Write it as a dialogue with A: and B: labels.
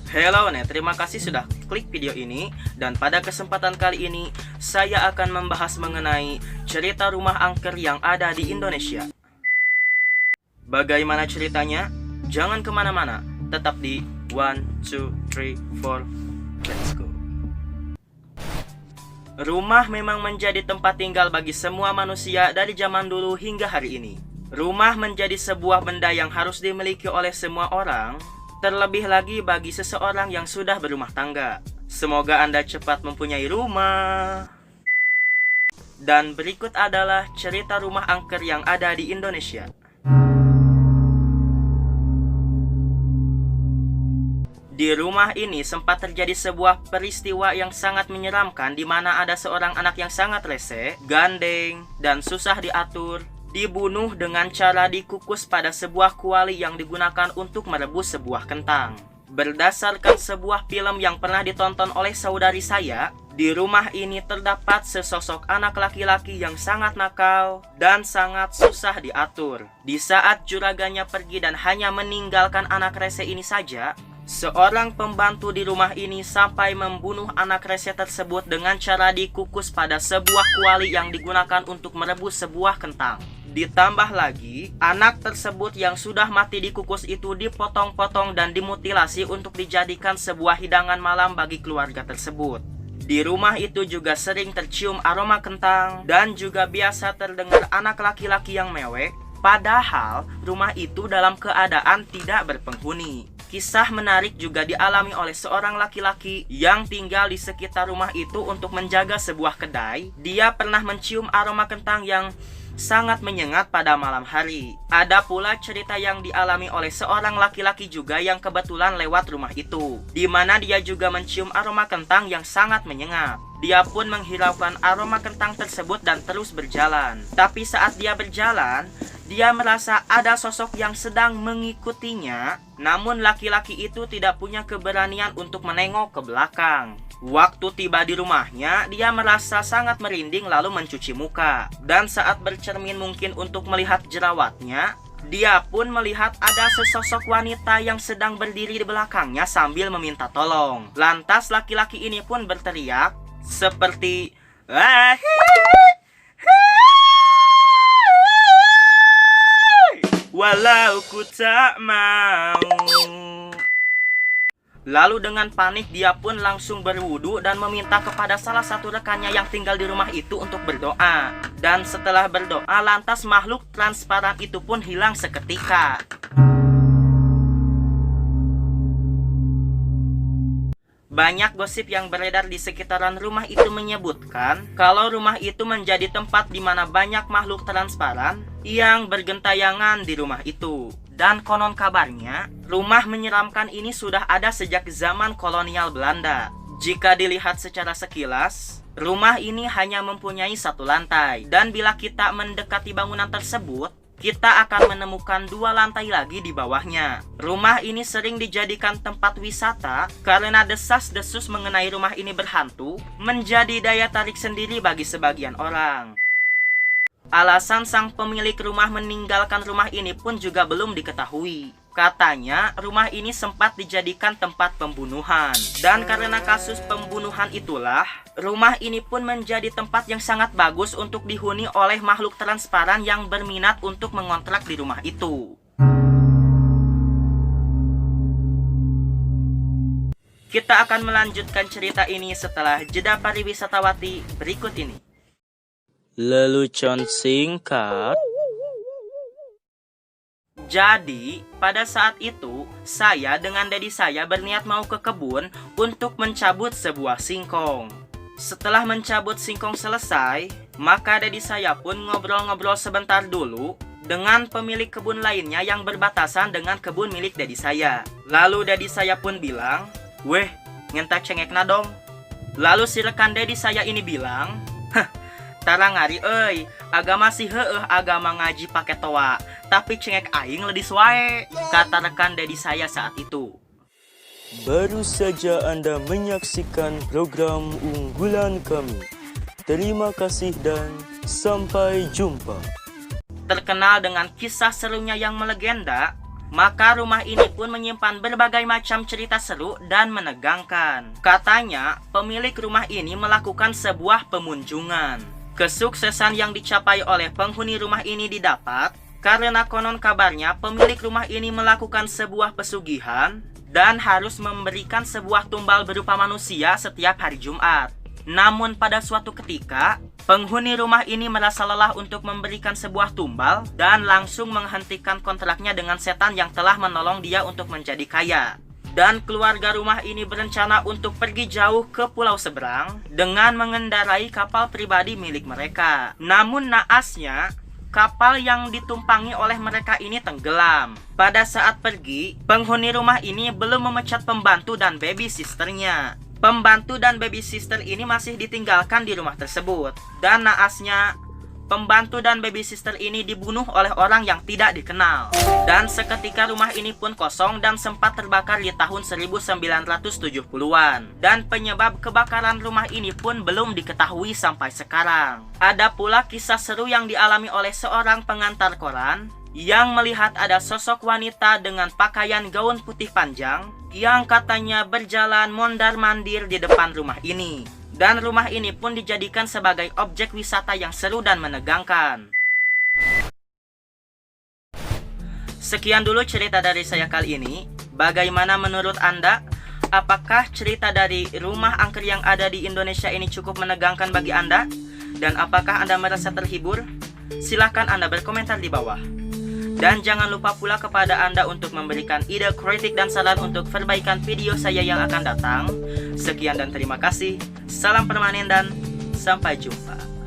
A: Hello terima kasih sudah klik video ini. Dan pada kesempatan kali ini saya akan membahas mengenai cerita rumah angker yang ada di Indonesia. Bagaimana ceritanya? Jangan kemana-mana, tetap di 1, 2, 3, 4, let's go. Rumah memang menjadi tempat tinggal bagi semua manusia dari zaman dulu hingga hari ini. Rumah menjadi sebuah benda yang harus dimiliki oleh semua orang, terlebih lagi bagi seseorang yang sudah berumah tangga. Semoga Anda cepat mempunyai rumah. Dan berikut adalah cerita rumah angker yang ada di Indonesia. Di rumah ini sempat terjadi sebuah peristiwa yang sangat menyeramkan, di mana ada seorang anak yang sangat rese, gandeng, dan susah diatur, dibunuh dengan cara dikukus pada sebuah kuali yang digunakan untuk merebus sebuah kentang. Berdasarkan sebuah film yang pernah ditonton oleh saudari saya, di rumah ini terdapat sesosok anak laki-laki yang sangat nakal dan sangat susah diatur. Di saat juraganya pergi dan hanya meninggalkan anak rese ini saja, seorang pembantu di rumah ini sampai membunuh anak rese tersebut dengan cara dikukus pada sebuah kuali yang digunakan untuk merebus sebuah kentang. Ditambah lagi, anak tersebut yang sudah mati dikukus itu dipotong-potong dan dimutilasi untuk dijadikan sebuah hidangan malam bagi keluarga tersebut. Di rumah itu juga sering tercium aroma kentang dan juga biasa terdengar anak laki-laki yang mewek, padahal rumah itu dalam keadaan tidak berpenghuni. Kisah menarik juga dialami oleh seorang laki-laki yang tinggal di sekitar rumah itu untuk menjaga sebuah kedai. Dia pernah mencium aroma kentang yang sangat menyengat pada malam hari. Ada pula cerita yang dialami oleh seorang laki-laki juga yang kebetulan lewat rumah itu, di mana dia juga mencium aroma kentang yang sangat menyengat. Dia pun menghiraukan aroma kentang tersebut dan terus berjalan. Tapi saat dia berjalan, dia merasa ada sosok yang sedang mengikutinya, namun laki-laki itu tidak punya keberanian untuk menengok ke belakang. Waktu tiba di rumahnya, dia merasa sangat merinding lalu mencuci muka. Dan saat bercermin mungkin untuk melihat jerawatnya, dia pun melihat ada sesosok wanita yang sedang berdiri di belakangnya sambil meminta tolong. Lantas laki-laki ini pun berteriak seperti walau ku tak mau. Lalu dengan panik dia pun langsung berwudu dan meminta kepada salah satu rekannya yang tinggal di rumah itu untuk berdoa. Dan setelah berdoa, lantas makhluk transparan itu pun hilang seketika. Banyak gosip yang beredar di sekitaran rumah itu menyebutkan kalau rumah itu menjadi tempat di mana banyak makhluk transparan yang bergentayangan di rumah itu. Dan konon kabarnya, rumah menyeramkan ini sudah ada sejak zaman kolonial Belanda. Jika dilihat secara sekilas, rumah ini hanya mempunyai satu lantai. Dan bila kita mendekati bangunan tersebut, kita akan menemukan dua lantai lagi di bawahnya. Rumah ini sering dijadikan tempat wisata karena desas-desus mengenai rumah ini berhantu menjadi daya tarik sendiri bagi sebagian orang. Alasan sang pemilik rumah meninggalkan rumah ini pun juga belum diketahui. Katanya rumah ini sempat dijadikan tempat pembunuhan. Dan karena kasus pembunuhan itulah, rumah ini pun menjadi tempat yang sangat bagus untuk dihuni oleh makhluk transparan yang berminat untuk mengontrak di rumah itu. Kita akan melanjutkan cerita ini setelah jeda pariwisatawati berikut ini. Lelucon singkat. Jadi, pada saat itu, saya dengan daddy saya berniat mau ke kebun untuk mencabut sebuah singkong. Setelah mencabut singkong selesai, maka daddy saya pun ngobrol-ngobrol sebentar dulu dengan pemilik kebun lainnya yang berbatasan dengan kebun milik daddy saya. Lalu daddy saya pun bilang, "Weh, ngentak cengekna dong." Lalu si rekan daddy saya ini bilang, "Tara ngari euy, agama sih heueuh agama ngaji pake toa, tapi cengek aing ledis wae," kata rekan daddy saya saat itu.
B: Baru saja Anda menyaksikan program unggulan kami. Terima kasih dan sampai jumpa.
A: Terkenal dengan kisah serunya yang melegenda, Maka rumah ini pun menyimpan berbagai macam cerita seru dan menegangkan. Katanya, pemilik rumah ini melakukan sebuah pemunjungan. Kesuksesan yang dicapai oleh penghuni rumah ini didapat karena konon kabarnya pemilik rumah ini melakukan sebuah pesugihan dan harus memberikan sebuah tumbal berupa manusia setiap hari Jumat. Namun pada suatu ketika, penghuni rumah ini merasa lelah untuk memberikan sebuah tumbal dan langsung menghentikan kontraknya dengan setan yang telah menolong dia untuk menjadi kaya. Dan keluarga rumah ini berencana untuk pergi jauh ke pulau seberang dengan mengendarai kapal pribadi milik mereka. Namun naasnya, kapal yang ditumpangi oleh mereka ini tenggelam. Pada saat pergi, penghuni rumah ini belum memecat pembantu dan baby sisternya. Pembantu dan baby sister ini masih ditinggalkan di rumah tersebut. Dan naasnya, pembantu dan baby sister ini dibunuh oleh orang yang tidak dikenal. Dan seketika rumah ini pun kosong dan sempat terbakar di tahun 1970-an. Dan penyebab kebakaran rumah ini pun belum diketahui sampai sekarang. Ada pula kisah seru yang dialami oleh seorang pengantar koran yang melihat ada sosok wanita dengan pakaian gaun putih panjang yang katanya berjalan mondar-mandir di depan rumah ini. Dan rumah ini pun dijadikan sebagai objek wisata yang seru dan menegangkan. Sekian dulu cerita dari saya kali ini. Bagaimana menurut Anda? Apakah cerita dari rumah angker yang ada di Indonesia ini cukup menegangkan bagi Anda? Dan apakah Anda merasa terhibur? Silahkan Anda berkomentar di bawah. Dan jangan lupa pula kepada Anda untuk memberikan ide, kritik, dan saran untuk perbaikan video saya yang akan datang. Sekian dan terima kasih. Salam permanen dan sampai jumpa.